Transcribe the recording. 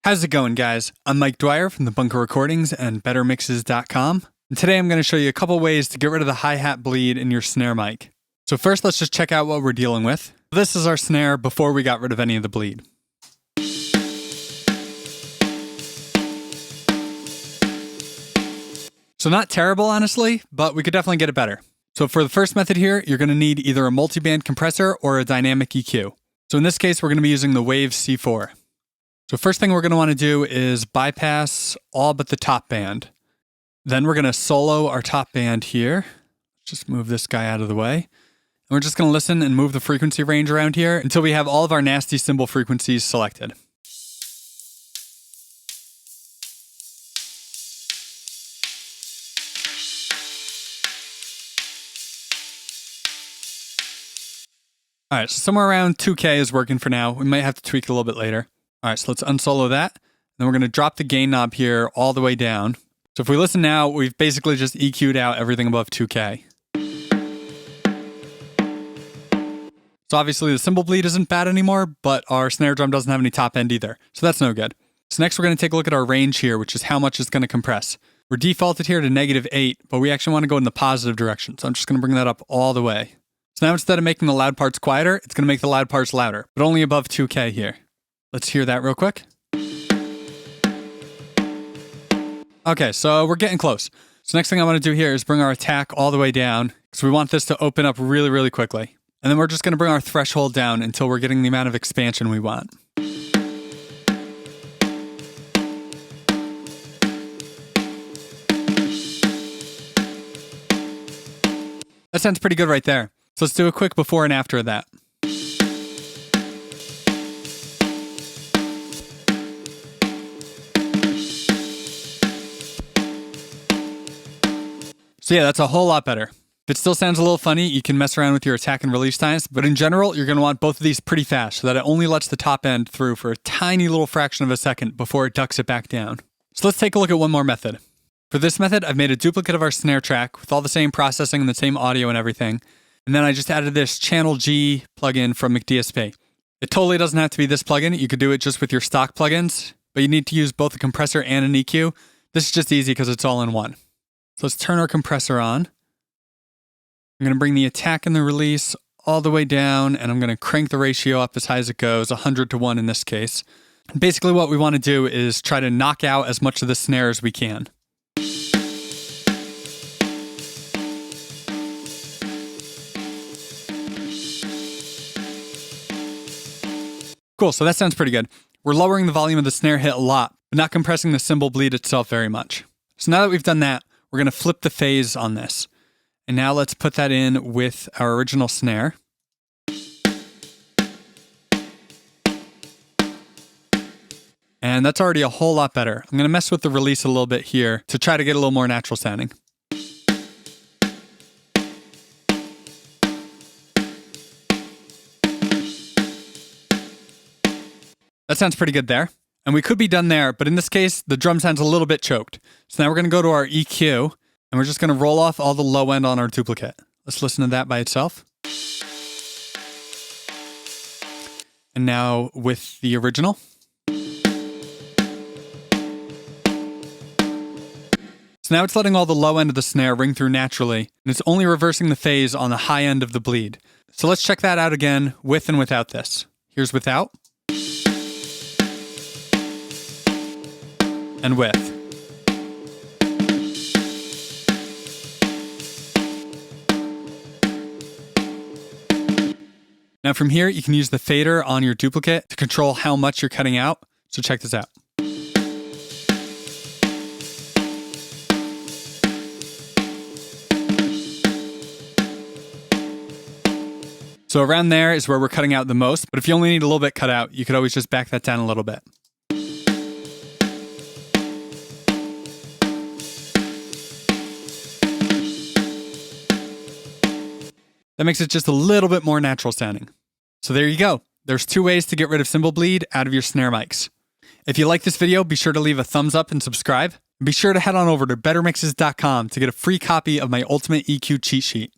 How's it going, guys? I'm Mike Dwyer from the Bunker Recordings and BetterMixes.com. And today I'm going to show you a couple ways to get rid of the hi-hat bleed in your snare mic. So first, let's just check out what we're dealing with. This is our snare before we got rid of any of the bleed. So not terrible, honestly, but we could definitely get it better. So for the first method here, you're going to need either a multiband compressor or a dynamic EQ. So in this case, we're going to be using the Wave C4. So first thing we're going to want to do is bypass all but the top band. Then we're going to solo our top band here. Just move this guy out of the way. And we're just going to listen and move the frequency range around here until we have all of our nasty cymbal frequencies selected. All right, so somewhere around 2K is working for now. We might have to tweak it a little bit later. All right, so let's unsolo that. Then we're going to drop the gain knob here all the way down. So if we listen now, we've basically just EQ'd out everything above 2K. So obviously the cymbal bleed isn't bad anymore, but our snare drum doesn't have any top end either. So that's no good. So next we're going to take a look at our range here, which is how much it's going to compress. We're defaulted here to -8, but we actually want to go in the positive direction. So I'm just going to bring that up all the way. So now instead of making the loud parts quieter, it's going to make the loud parts louder, but only above 2K here. Let's hear that real quick. Okay, so we're getting close. So next thing I want to do here is bring our attack all the way down because we want this to open up really, really quickly. And then we're just going to bring our threshold down until we're getting the amount of expansion we want. That sounds pretty good right there. So let's do a quick before and after of that. So yeah, that's a whole lot better. If it still sounds a little funny, you can mess around with your attack and release times, but in general, you're going to want both of these pretty fast so that it only lets the top end through for a tiny little fraction of a second before it ducks it back down. So let's take a look at one more method. For this method, I've made a duplicate of our snare track with all the same processing and the same audio and everything, and then I just added this Channel G plugin from McDSP. It totally doesn't have to be this plugin. You could do it just with your stock plugins, but you need to use both a compressor and an EQ. This is just easy because it's all in one. So let's turn our compressor on. I'm going to bring the attack and the release all the way down, and I'm going to crank the ratio up as high as it goes, 100 to 1 in this case. And basically what we want to do is try to knock out as much of the snare as we can. Cool, so that sounds pretty good. We're lowering the volume of the snare hit a lot, but not compressing the cymbal bleed itself very much. So now that we've done that, we're going to flip the phase on this. And now let's put that in with our original snare. And that's already a whole lot better. I'm going to mess with the release a little bit here to try to get a little more natural sounding. That sounds pretty good there. And we could be done there, but in this case, the drum sounds a little bit choked. So now we're going to go to our EQ, and we're just going to roll off all the low end on our duplicate. Let's listen to that by itself. And now with the original. So now it's letting all the low end of the snare ring through naturally, and it's only reversing the phase on the high end of the bleed. So let's check that out again with and without this. Here's without. And with. Now from here, you can use the fader on your duplicate to control how much you're cutting out. So check this out. So around there is where we're cutting out the most, but if you only need a little bit cut out, you could always just back that down a little bit. That makes it just a little bit more natural sounding. So there you go. There's 2 ways to get rid of cymbal bleed out of your snare mics. If you like this video, be sure to leave a thumbs up and subscribe. Be sure to head on over to bettermixes.com to get a free copy of my ultimate EQ cheat sheet.